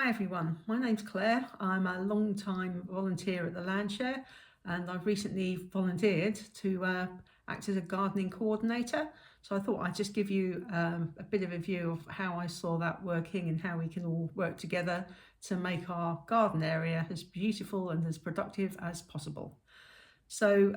Hi everyone, my name's Claire. I'm a long-time volunteer at the Landshare and I've recently volunteered to act as a gardening coordinator. So I thought I'd just give you a bit of a view of how I saw that working and how we can all work together to make our garden area as beautiful and as productive as possible. So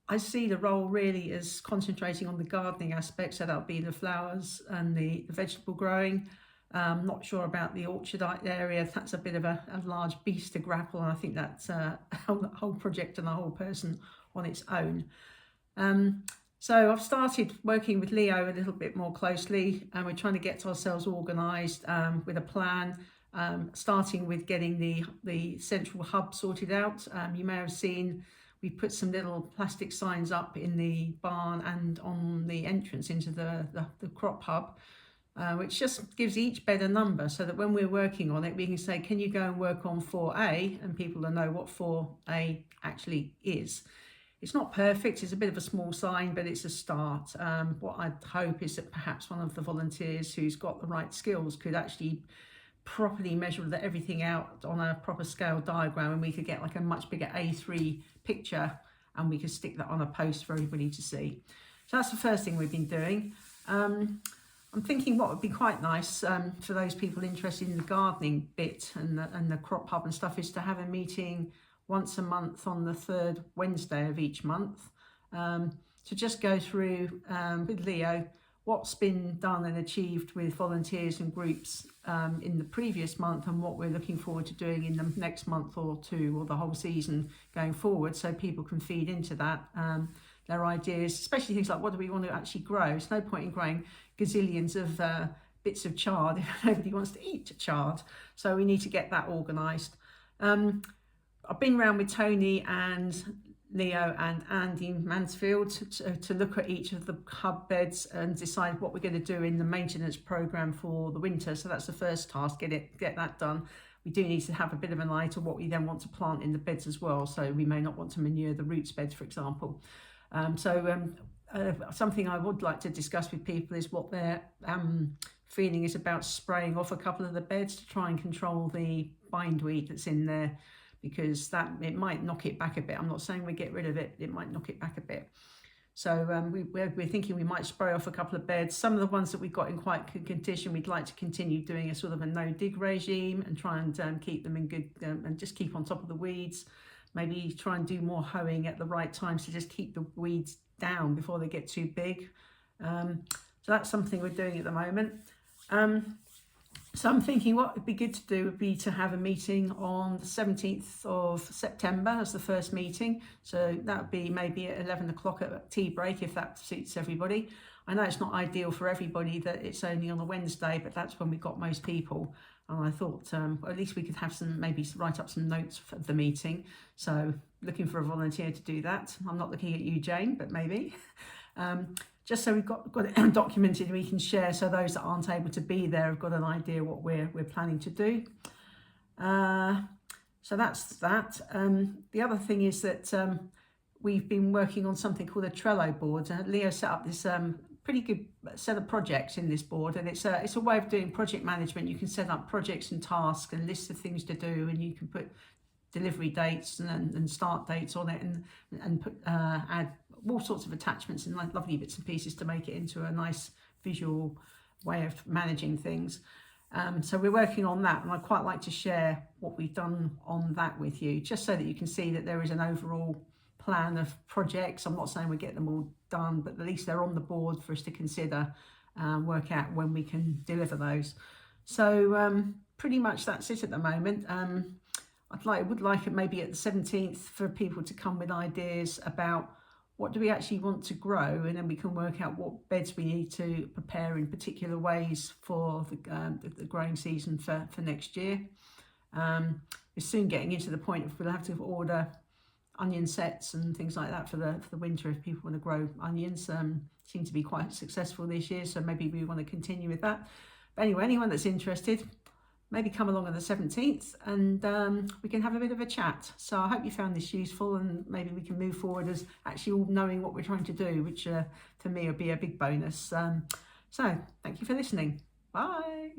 I see the role really as concentrating on the gardening aspects, so that'll be the flowers and the vegetable growing. Not sure about the orchard area. That's a bit of a large beast to grapple, and I think that's a whole project and a whole person on its own. So I've started working with Leo a little bit more closely, and we're trying to get ourselves organised with a plan, starting with getting the central hub sorted out. You may have seen we put some little plastic signs up in the barn and on the entrance into the crop hub, which just gives each bed a number, so that when we're working on it, we can say, can you go and work on 4A, and people will know what 4A actually is. It's not perfect, it's a bit of a small sign, but it's a start. What I'd hope is that perhaps one of the volunteers who's got the right skills could actually properly measure everything out on a proper scale diagram, and we could get like a much bigger A3 picture and we could stick that on a post for everybody to see. So that's the first thing we've been doing. I'm thinking what would be quite nice for those people interested in the gardening bit and the crop hub and stuff is to have a meeting once a month on the third Wednesday of each month to just go through with Leo what's been done and achieved with volunteers and groups in the previous month and what we're looking forward to doing in the next month or two or the whole season going forward, so people can feed into that their ideas, especially things like what do we want to actually grow. There's no point in growing gazillions of bits of chard if nobody wants to eat chard, so we need to get that organised. I've been around with Tony and Leo and Andy Mansfield to look at each of the hub beds and decide what we're going to do in the maintenance programme for the winter. So that's the first task, get that done. We do need to have a bit of an eye to what we then want to plant in the beds as well. So we may not want to manure the roots beds, for example. Something I would like to discuss with people is what their feeling is about spraying off a couple of the beds to try and control the bindweed that's in there, because it might knock it back a bit. I'm not saying we get rid of it, it might knock it back a bit. So we're thinking we might spray off a couple of beds. Some of the ones that we've got in quite good condition, we'd like to continue doing a sort of a no-dig regime and try and keep them in good, and just keep on top of the weeds. Maybe try and do more hoeing at the right times to just keep the weeds down before they get too big. So that's something we're doing at the moment. So I'm thinking what would be good to do would be to have a meeting on the 17th of September as the first meeting. So that would be maybe at 11 o'clock at tea break, if that suits everybody. I know it's not ideal for everybody that it's only on a Wednesday, but that's when we've got most people. And I thought at least we could have maybe write up some notes for the meeting. So looking for a volunteer to do that. I'm not looking at you, Jane, but maybe. Just so we've got it documented, we can share, so those that aren't able to be there have got an idea what we're planning to do. So that's that. The other thing is that we've been working on something called a Trello board. Leo set up this pretty good set of projects in this board, and it's a way of doing project management. You can set up projects and tasks and lists of things to do, and you can put delivery dates and start dates on it, and add all sorts of attachments and lovely bits and pieces to make it into a nice visual way of managing things. So we're working on that, and I'd quite like to share what we've done on that with you, just so that you can see that there is an overall plan of projects. I'm not saying we get them all done, but at least they're on the board for us to consider and work out when we can deliver those. So pretty much that's it at the moment. I would like it maybe at the 17th for people to come with ideas about what do we actually want to grow, and then we can work out what beds we need to prepare in particular ways for the growing season for next year. We're soon getting into the point of we'll have to order onion sets and things like that for the winter if people want to grow onions. Seem to be quite successful this year, so maybe we want to continue with that. But anyway, anyone that's interested, maybe come along on the 17th and we can have a bit of a chat. So I hope you found this useful, and maybe we can move forward as actually all knowing what we're trying to do, which for me would be a big bonus. So thank you for listening. Bye.